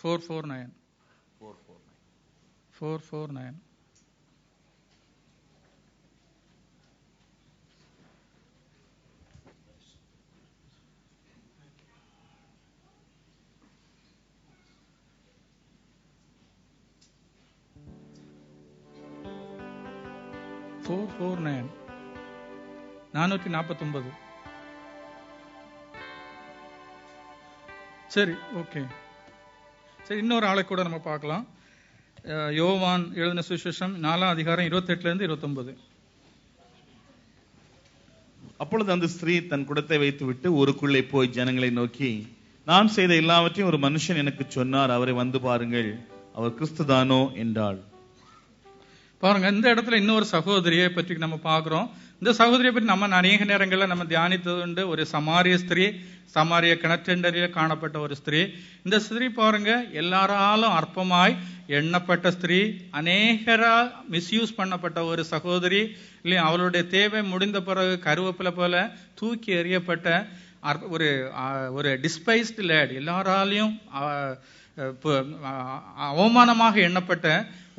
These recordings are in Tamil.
449. 449. (449) 449. சரி, ஓகே. சரி, இன்னொரு ஆளை கூட நம்ம பார்க்கலாம். யோவான் எழுதின சுவிசேஷம் 4ஆம் அதிகாரம் 28 29. அப்பொழுது அந்த ஸ்திரீ தன் குடத்தை வைத்துவிட்டு ஊருக்குள்ளே போய் ஜனங்களை நோக்கி, நான் செய்த எல்லாவற்றையும் ஒரு மனுஷன் எனக்கு சொன்னார், அவரை வந்து பாருங்கள், அவர் கிறிஸ்துதானோ என்றாள். பாருங்க, இந்த இடத்துல இன்னொரு சகோதரியை பற்றி நம்ம பார்க்கிறோம். இந்த சகோதரியை பற்றி நம்ம அநேக நேரங்களில் நம்ம தியானித்தது உண்டு. ஒரு சமாரிய ஸ்திரீ, சமாரிய கிணற்றண்டரில் காணப்பட்ட ஒரு ஸ்திரீ. இந்த ஸ்திரீ பாருங்க, எல்லாராலும் அற்பமாய் எண்ணப்பட்ட ஸ்திரீ, அநேகரால் மிஸ்யூஸ் பண்ணப்பட்ட ஒரு சகோதரி இல்லையா. அவளுடைய தேவை முடிந்த பிறகு கருவேப்பிலை போல தூக்கி எறியப்பட்ட ஒரு டிஸ்பைஸ்டு லேட், எல்லாராலையும் அவமானமாக எண்ணப்பட்ட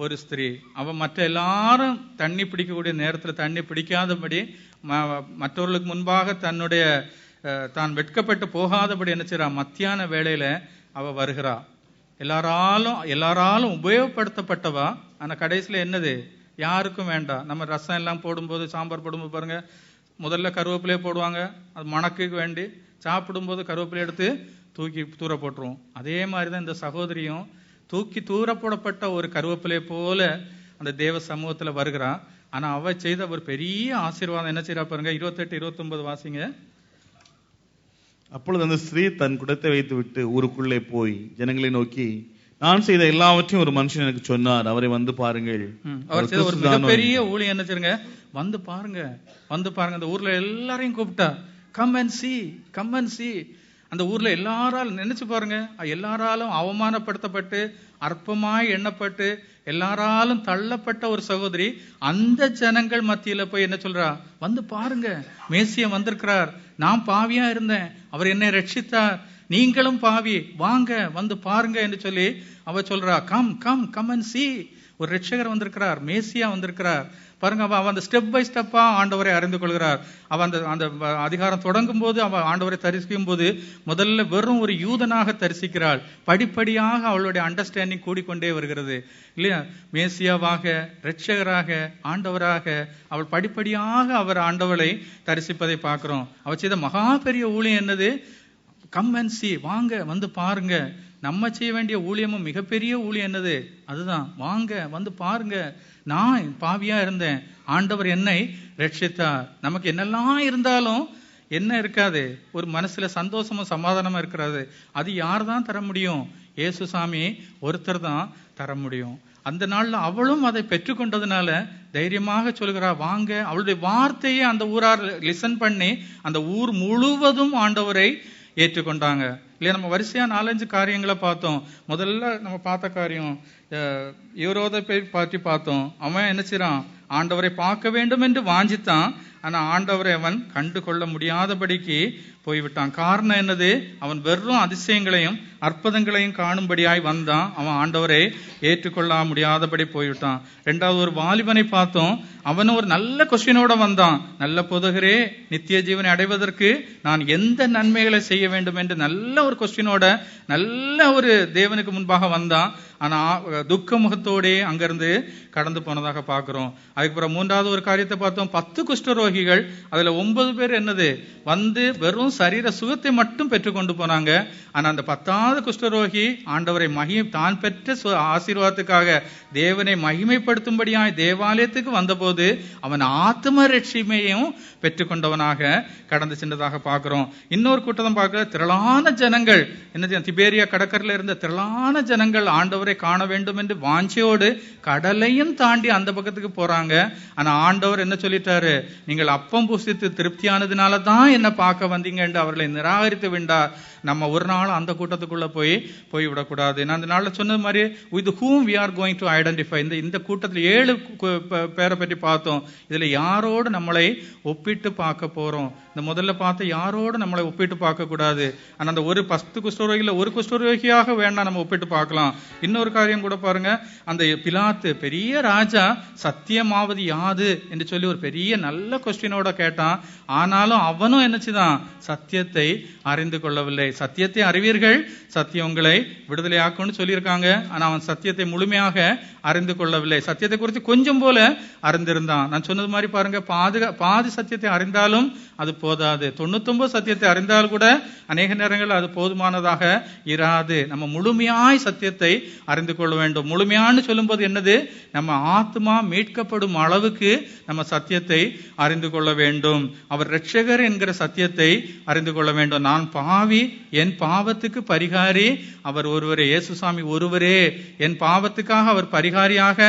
ஒரு ஸ்திரீ. அவ மற்ற எல்லாரும் தண்ணி பிடிக்கக்கூடிய நேரத்தில் தண்ணி பிடிக்காதபடி, மற்றவர்களுக்கு முன்பாக தான் வெட்கப்பட்டு போகாதபடி என்ன செய்றா, மத்தியான வேளையில அவ வருகிறா. எல்லாராலும் உபயோகப்படுத்தப்பட்டவா. ஆனா கடைசியில என்னது, யாருக்கும் வேண்டாம். நம்ம ரசம் எல்லாம் போடும்போது, சாம்பார் போடும்போது பாருங்க, முதல்ல கருவேப்பிலையே போடுவாங்க, அது மணக்குக்கு வேண்டி. சாப்பிடும்போது கருவேப்பிலை எடுத்து தூக்கி தூர போட்டுருவோம். அதே மாதிரிதான் இந்த சகோதரியும் தூக்கி தூர போடப்பட்ட ஒரு கருவேப்பிலை போல அந்த தேவ சமூகத்துல வருகிறா. ஆனா அவ செய்த ஒரு பெரிய ஆசீர்வாதம் என்ன செய்யறா பாருங்க. 28 29 வாசிங்க. அப்பொழுது அந்த ஸ்திரீ தன் குடத்தை வைத்து விட்டு ஊருக்குள்ளே போய் ஜனங்களை நோக்கி, நான் செய்த எல்லாவற்றையும் ஒரு மனுஷன் எனக்கு சொன்னார், அவரை வந்து பாருங்கள். அவர் செய்த ஒரு மிகப்பெரிய ஊழியம் என்ன செய்யுங்க, வந்து பாருங்க, வந்து பாருங்க. அந்த ஊர்ல எல்லாரையும் கூப்பிட்டா, come and see, come and see. அந்த ஊர்ல எல்லாராலும் நினைச்சு பாருங்க, எல்லாராலும் அவமானப்படுத்தப்பட்டு அற்பமாய் எண்ணப்பட்டு எல்லாராலும் தள்ளப்பட்ட ஒரு சகோதரி அந்த ஜனங்கள் மத்தியில போய் என்ன சொல்றா, வந்து பாருங்க, மேசியா வந்திருக்கிறார், நான் பாவியா இருந்தேன், அவர் என்னை ரட்சித்தார், நீங்களும் பாவி, வாங்க வந்து பாருங்க என்று சொல்லி அவ சொல்றா, come come come and see. ஒரு ரட்சகர் வந்திருக்கிறார், மேசியா வந்திருக்கிறார் பாருங்க. அவ அந்த ஸ்டெப் பை ஸ்டெப்பா ஆண்டவரை அறிந்து கொள்கிறார். அவ அந்த அதிகாரம் தொடங்கும் போது, அவ ஆண்டவரை தரிசிக்கும் போது முதல்ல வெறும் ஒரு யூதனாக தரிசிக்கிறாள். படிப்படியாக அவளுடைய அண்டர்ஸ்டாண்டிங் கூடிக்கொண்டே வருகிறது இல்லையா. மேசியாவாக, ரட்சகராக, ஆண்டவராக அவள் படிப்படியாக அவர் ஆண்டவரை தரிசிப்பதை பார்க்கிறோம். அவ செய்த மகா பெரிய ஊழியம் என்னது, கம் அண்ட் see, வாங்க வந்து பாருங்க. நம்ம செய்ய வேண்டிய ஊழியமும் மிகப்பெரிய ஊழியம் என்னது, அதுதான், வாங்க வந்து பாருங்க. நான் பாவியா இருந்தேன், ஆண்டவர் என்னை ரட்சித்தார். நமக்கு என்னெல்லாம் இருந்தாலும் என்ன இருக்காது, ஒரு மனசுல சந்தோஷமும் சமாதானமும் இருக்கிறது. அது யார் தான் தர முடியும்? இயேசு சாமி ஒருத்தர் தான் தர முடியும். அந்த நாள்ல அவளும் அதை பெற்றுக்கொண்டதுனால தைரியமாக சொல்கிறா, வாங்க. அவளுடைய வார்த்தையை அந்த ஊரார் லிசன் பண்ணி அந்த ஊர் முழுவதும் ஆண்டவரை ஏற்றுக்கொண்டாங்க இல்லையா. நம்ம வரிசையா 4-5 காரியங்களை பார்த்தோம். முதல்ல நம்ம பார்த்த காரியம் யூரோதை பற்றி பார்த்தோம். அவன் என்ன செய்றான், ஆண்டவரை பார்க்க வேண்டும் என்று வாஞ்சித்தான். ஆனா ஆண்டவரை அவன் கண்டு கொள்ள முடியாதபடிக்கு போய்விட்டான். காரணம் என்னது, அவன் வெறும் அதிசயங்களையும் அற்புதங்களையும் காணும்படியாய் வந்தான். அவன் ஆண்டவரை ஏற்றுக்கொள்ள முடியாதபடி போய்விட்டான். 2வது ஒரு வாலிபனை பார்த்தோம். அவனும் ஒரு நல்ல கொஸ்டினோட வந்தான். நல்ல போதகரே, நித்திய ஜீவனை அடைவதற்கு நான் எந்த நன்மைகளை செய்ய வேண்டும் என்று நல்ல ஒரு கொஸ்டினோட நல்ல ஒரு தேவனுக்கு முன்பாக வந்தான். ஆனா துக்க முகத்தோடே அங்கிருந்து கடந்து போனதாக பார்க்கிறோம். அதுக்கப்புறம் 3வது ஒரு காரியத்தை பார்த்தோம். 10 குஷ்டரோகிகள், அதுல 9 பேர் என்னது வந்து வெறும் சரீர சுகத்தை மட்டும் பெற்றுக் கொண்டு போனாங்க. ஆனா அந்த 10வது குஷ்டரோகி ஆண்டவரை தான் பெற்ற ஆசீர்வாதத்துக்காக தேவனை மகிமைப்படுத்தும்படியாய் தேவாலயத்துக்கு வந்தபோது அவன் ஆத்ம ரட்சிமையும் பெற்றுக்கொண்டவனாக கடந்து சென்றதாக பார்க்கிறோம். இன்னொரு கூட்டம் பார்க்கிற திரளான ஜனங்கள் என்ன, திபேரியா கடற்கரையில இருந்த திரளான ஜனங்கள் ஆண்டவரை காண வேண்டும் என்று வாஞ்சையோடு கடலையும் தாண்டி அந்த பக்கத்துக்கு போறாங்க. ஆனா ஆண்டவர் என்ன சொல்லிட்டாரு, நீங்கள் அப்பம் புசித்து திருப்தியானதுனால தான் என்ன பார்க்க வந்தீங்க என்று அவர்களை நிராகரித்து விட்டார். நம்ம ஒரு நாள் அந்த கூட்டத்துக்குள்ள போய் விடக்கூடாது. நான் அந்த நாள்ல சொன்னது மாதிரி with whom we are going to identify. இந்த கூட்டத்தில் 7 பேரை பற்றி பார்த்தோம். இதுல யாரோடு நம்மளை ஒப்பிட்டு பார்க்க போறோம். இந்த முதல்ல பார்த்து யாரோடு நம்மளை ஒப்பிட்டு பார்க்க கூடாது. ஆனா அந்த ஒரு 10 குஷ்டரோகியில ஒரு குஷ்டரோகியாக வேண்டாம் நம்ம ஒப்பிட்டு பார்க்கலாம். இன்னொரு காரியம் கூட பாருங்க, அந்த பிலாத்து பெரிய ராஜா சத்தியமாவது யாது என்று சொல்லி ஒரு பெரிய நல்ல கொஸ்டினோட கேட்டான். ஆனாலும் அவனும் என்னச்சுதான் சத்தியத்தை அறிந்து கொள்ளவில்லை. சத்தியத்தை அறிவீர்கள், சத்தியம் உங்களை விடுதலையாக்கும்னு சொல்லியிருக்காங்க. ஆனா அவன் சத்தியத்தை முழுமையாக அறிந்து கொள்ளவில்லை. சத்தியத்தை குறித்து கொஞ்சம் போல அறிந்திருந்தான். நான் சொன்னது மாதிரி பாருங்க, பாதி சத்தியத்தை அறிந்தாலும் அது போதாது. 99 சத்தியத்தை அறிந்தால் கூட அநேக நேரங்கள் அது போதுமானதாக இராது. நம்ம முழுமையாய் சத்தியத்தை அறிந்து கொள்ள வேண்டும். முழுமையான்னு சொல்லும் போது என்னது, நம்ம ஆத்மா மீட்கப்படும் அளவுக்கு நம்ம சத்தியத்தை அறிந்து கொள்ள வேண்டும். அவர் இரட்சகர் என்கிற சத்தியத்தை அறிந்து கொள்ள வேண்டும். நான் பாவி, என் பாவத்துக்கு பரிகாரி அவர் ஒருவரே, இயேசுசாமி ஒருவரே. என் பாவத்துக்காக அவர் பரிகாரியாக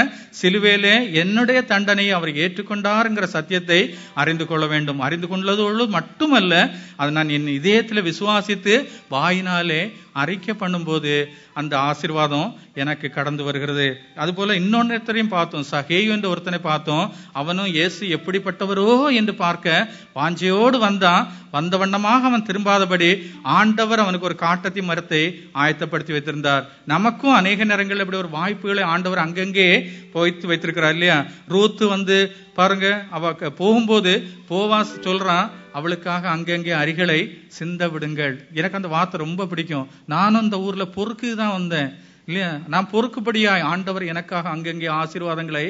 சிலுவையிலே என்னுடைய தண்டனையை அவர் ஏற்றுக்கொண்டார்ங்கிற சத்தியத்தை அறிந்து கொள்ள வேண்டும். அறிந்து கொண்டதோடு மட்டுமல்ல, அதை நான் என் இதயத்தில் விசுவாசித்து வாயினாலே அறிக்கை பண்ணும்போது அந்த ஆசீர்வாதம் எனக்கு கடந்து வருகிறது. அதுபோல இன்னொன்னையும் பார்த்தோம், சகேயு என்ற ஒருத்தனை பார்த்தோம். அவனும் இயேசு எப்படிப்பட்டவரோ என்று பார்க்க வாஞ்சையோடு வந்தான். வந்த வண்ணமாக அவன் திரும்பாதபடி ஆண்டவர் அவனுக்கு ஒரு காட்டத்தி மரத்தை ஆயத்தப்படுத்தி வைத்திருந்தார். நமக்கும் அநேக நேரங்கள் இப்படி ஒரு வாய்ப்புகளை ஆண்டவர் அங்கங்கே போய்த்து வைத்திருக்கிறார் இல்லையா? ரூத்து வந்து பாருங்க, அவ போகும்போது போவாஸ் சொல்றான், அவளுக்காக அங்கங்கே அரிகளை சிந்த விடுங்கள். எனக்கு அந்த வார்த்தை ரொம்ப பிடிக்கும். நானும் இந்த ஊர்ல பொறுக்கு தான் வந்தேன் இல்லையா? நான் பொறுக்குபடியாய் ஆண்டவர் எனக்காக அங்கங்கே ஆசீர்வாதங்களை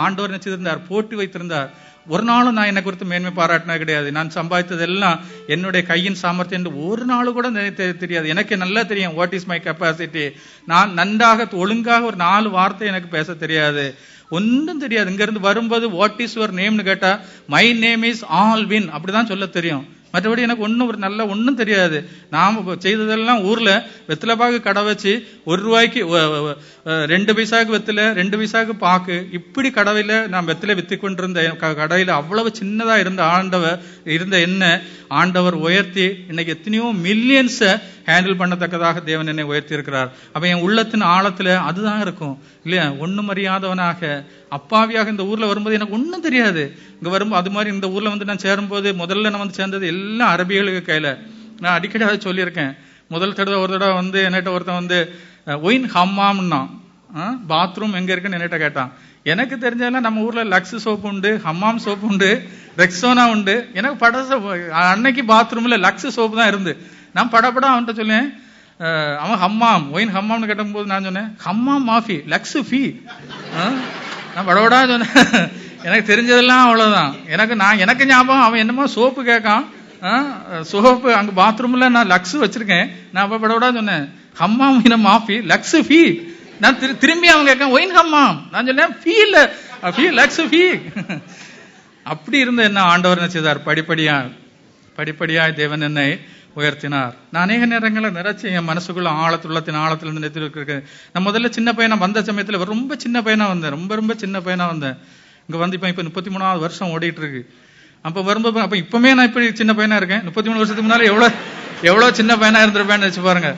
ஆண்டவர் நினைச்சிருந்தார், போட்டு வைத்திருந்தார். ஒரு நாளும் நான் என்னை குறித்து மேன்மை பாராட்டினா கிடையாது. நான் சம்பாதித்ததெல்லாம் என்னுடைய கையின் சாமர்த்தியம் என்று ஒரு நாள் கூட தெரியாது. எனக்கு நல்லா தெரியும் வாட் இஸ் மை கெப்பாசிட்டி. நான் நன்றாக ஒழுங்காக ஒரு 4 வார்த்தை எனக்கு பேச தெரியாது, ஒன்றும் தெரியாது. இங்க இருந்து வரும்போது வாட் இஸ் யுவர் நேம்னு கேட்டா my name is all win அப்படிதான் சொல்ல தெரியும். மற்றபடி எனக்கு ஒன்றும் தெரியாது. நாம செய்ததெல்லாம் ஊர்ல வெத்தில பாக்கு கடை வச்சு 1 ரூபாய்க்கு 2 பைசாக்கு வெத்தில, 2 பைசாக்கு பாக்கு, இப்படி கடையில நான் வெத்தில வித்து கொண்டிருந்த கடையில அவ்வளவு சின்னதா இருந்த என்ன ஆண்டவர் உயர்த்தி இன்னைக்கு எத்தனையோ மில்லியன்ஸ ஹேண்டில் பண்ணத்தக்கதாக தேவன் என்னை உயர்த்தி இருக்கிறார். அப்ப என் உள்ளத்தின் ஆழத்துல அதுதான் இருக்கும் இல்லையா? ஒண்ணும் அறியாதவனாக அப்பாவியாக இந்த ஊர்ல வரும்போது எனக்கு ஒன்றும் தெரியாது. இங்க வரும்போது அது மாதிரி இந்த ஊர்ல வந்து நான் சேரும்போது முதல்ல நான் வந்து சேர்ந்தது எல்லாம் அரபிகளுக்கு கையில. நான் அடிக்கடி அதை சொல்லியிருக்கேன். முதல் ஒரு தடவை வந்து என்கிட்ட ஒருத்தன் வந்து ஒயின் ஹம்மாம்னா பாத்ரூம் எங்க இருக்குன்னு என்கிட்ட கேட்டான். எனக்கு தெரிஞ்சதெல்லாம் நம்ம ஊர்ல லக்ஸ் சோப்பு உண்டு, ஹம்மாம் சோப்பு உண்டு, ரெக்ஸோனா உண்டு. எனக்கு அன்னைக்கு பாத்ரூம்ல லக்ஸ் சோப்பு தான் இருந்து நான் படப்படம் அவன்கிட்ட சொல்லேன். அவன் ஹம்மாம் ஒயின் ஹம்மாம்னு கேட்டும் போது நான் சொன்னேன் ஹம்மாம் மாஃபி லக்ஸ் ஃபீ. நான் படப்படா சொன்னேன். எனக்கு தெரிஞ்சதெல்லாம் அவ்வளவுதான். எனக்கு ஞாபகம் அவன் என்னமோ சோப்பு கேட்கான். சோப்பு அங்க பாத்ரூம்ல நான் லக்ஸ் வச்சிருக்கேன். நான் அப்ப படப்படா சொன்னேன் ஹம்மாம் மாஃபி லக்ஸ் ஃபீ. நான் திரும்பி அவன் கேட்க ஒயின் ஹம்மாம். நான் சொன்னேன் ஃபீ இல்ல, ஃபீ லக்ஸ் ஃபீ. அப்படி இருந்த என்ன ஆண்டவர் என்ன செய்தார்? படிப்படியாய் தேவன் என்னை உயர்த்தினார். நான் அநேக நேரங்களில் நிறைச்சி என் மனசுக்குள்ள உள்ளத்தின் ஆழத்திலிருந்து நிறுத்திருக்கேன். நான் முதல்ல சின்ன பையனா வந்த சமயத்துல ரொம்ப சின்ன பையனா வந்தேன், ரொம்ப சின்ன பையனா வந்தேன். இங்க வந்து இப்ப 33வது வருஷம் ஓடிட்டு இருக்கு. அப்ப வரும்போது அப்ப இப்பவுமே நான் இப்படி சின்ன பையனா இருக்கேன். 33 வருஷத்துக்கு முன்னால எவ்வளவு சின்ன பையனா இருந்திருப்பேன்னு வச்சு பாருங்க.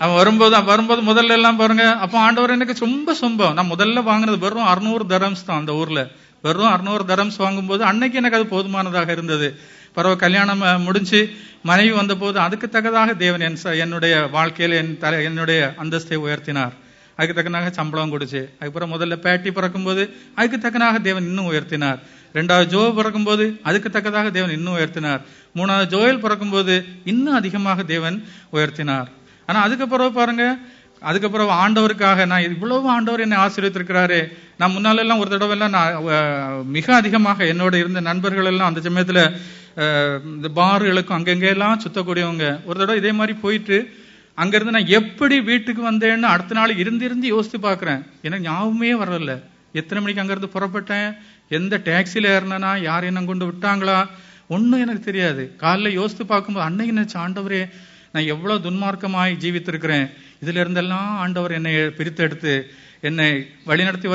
அவன் வரும்போது முதல்ல எல்லாம் பாருங்க, அப்ப ஆண்டவர் எனக்கு ரொம்ப சொம்பம். நான் முதல்ல வாங்கினது வெறும் 600 தரம்ஸ் தான். அந்த ஊர்ல வெறும் 600 தரம்ஸ் வாங்கும்போது அன்னைக்கு எனக்கு அது போதுமானதாக இருந்தது. பரவ கல்யாணம் முடிஞ்சு மனைவி வந்த போது அதுக்கு தக்கதாக தேவன் என்னுடைய வாழ்க்கையில என்னுடைய அந்தஸ்தை உயர்த்தினார். அதுக்கு தக்கனாக சம்பளம் கொடுச்சு. அதுக்கப்புறம் முதல்ல பேட்டி பிறக்கும் போது அதுக்கு தக்கனாக தேவன் இன்னும் உயர்த்தினார். 2வது ஜோ பிறக்கும் போது அதுக்கு தக்கதாக தேவன் இன்னும் உயர்த்தினார். 3வது ஜோயல் பிறக்கும் போது இன்னும் அதிகமாக தேவன் உயர்த்தினார். ஆனா அதுக்கப்புறம் பாருங்க, அதுக்கப்புறம் ஆண்டவருக்காக நான் இவ்வளவு ஆண்டவர் என்னை ஆசீர்வதித்திருக்கிறாரு. நான் முன்னால எல்லாம் ஒரு தடவை எல்லாம் நான் மிக அதிகமாக என்னோட இருந்த நண்பர்கள் எல்லாம் அந்த சமயத்துல இந்த பார்களுக்கும் அங்கங்கே எல்லாம் சுத்தக்கூடியவங்க. ஒரு தடவை இதே மாதிரி போயிட்டு அங்கிருந்து நான் எப்படி வீட்டுக்கு வந்தேன்னு அடுத்த நாள் இருந்து யோசித்து பாக்குறேன். எனக்கு ஞாபகமே வரல. எத்தனை மணிக்கு அங்கிருந்து புறப்பட்டேன், எந்த டாக்ஸில ஏறினா, யார் என்ன கொண்டு விட்டாங்களா, ஒன்னும் எனக்கு தெரியாது. காலைல யோசித்து பார்க்கும்போது அன்னைக்கு நினைச்ச ஆண்டவரே நான் எவ்வளவு துன்மார்க்கமாய் ஜீவித்திருக்கிறேன். இதுல இருந்தெல்லாம் ஆண்டவர் என்னை பிரித்தெடுத்து என்னை வழிநடத்தி